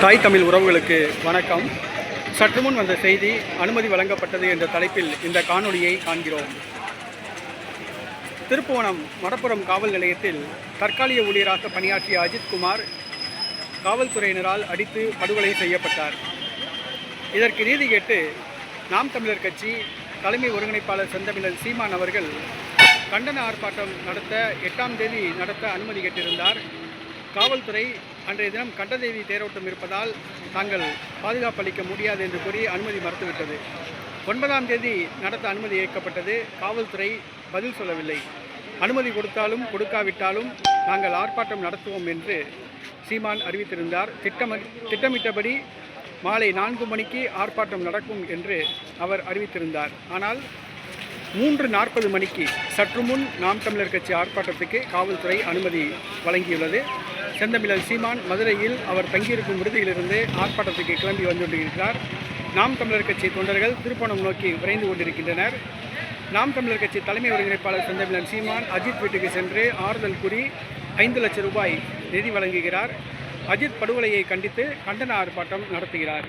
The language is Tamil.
தாய் தமிழ் உறவுகளுக்கு வணக்கம். சற்று முன் வந்த செய்தி அனுமதி வழங்கப்பட்டது என்ற தலைப்பில் இந்த காணொளியை காண்கிறோம். திருப்புவனம் மடப்புரம் காவல் நிலையத்தில் தற்காலிக ஊழியராக பணியாற்றிய அஜித்குமார் காவல்துறையினரால் அடித்து படுகொலை செய்யப்பட்டார். இதற்கு நீதி கேட்டு நாம் தமிழர் கட்சி தலைமை ஒருங்கிணைப்பாளர் செந்தமிழன் சீமான் அவர்கள் கண்டன ஆர்ப்பாட்டம் நடத்த 8ஆம் தேதி நடத்த அனுமதி கேட்டிருந்தார். காவல்துறை அன்றைய தினம் கண்டதேவி தேரோட்டம் இருப்பதால் தாங்கள் பாதுகாப்பு அளிக்க முடியாது என்று கூறி அனுமதி மறுத்துவிட்டது. 9ஆம் தேதி நடத்த அனுமதி இயக்கப்பட்டது. காவல்துறை பதில் சொல்லவில்லை. அனுமதி கொடுத்தாலும் கொடுக்காவிட்டாலும் நாங்கள் ஆர்ப்பாட்டம் நடத்துவோம் என்று சீமான் அறிவித்திருந்தார். திட்டமிட்டபடி மாலை 4 மணிக்கு ஆர்ப்பாட்டம் நடக்கும் என்று அவர் அறிவித்திருந்தார். ஆனால் 3:40 மணிக்கு சற்று முன் நாம் தமிழர் கட்சி ஆர்ப்பாட்டத்துக்கு காவல்துறை அனுமதி வழங்கியுள்ளது. செந்தமிழன் சீமான் மதுரையில் அவர் தங்கியிருக்கும் விடுதியிலிருந்து ஆர்ப்பாட்டத்துக்கு கிளம்பி வந்துகொண்டிருக்கிறார். நாம் தமிழர் கட்சி தொண்டர்கள் திருப்பணம் நோக்கி விரைந்து கொண்டிருக்கின்றனர். நாம் தமிழர் கட்சி தலைமை ஒருங்கிணைப்பாளர் செந்தமிழன் சீமான் அஜித் வீட்டுக்கு சென்று ஆறுதல் கூறி 5 லட்சம் ரூபாய் நிதி வழங்குகிறார். அஜித் படுகொலையை கண்டித்து கண்டன ஆர்ப்பாட்டம் நடத்துகிறார்.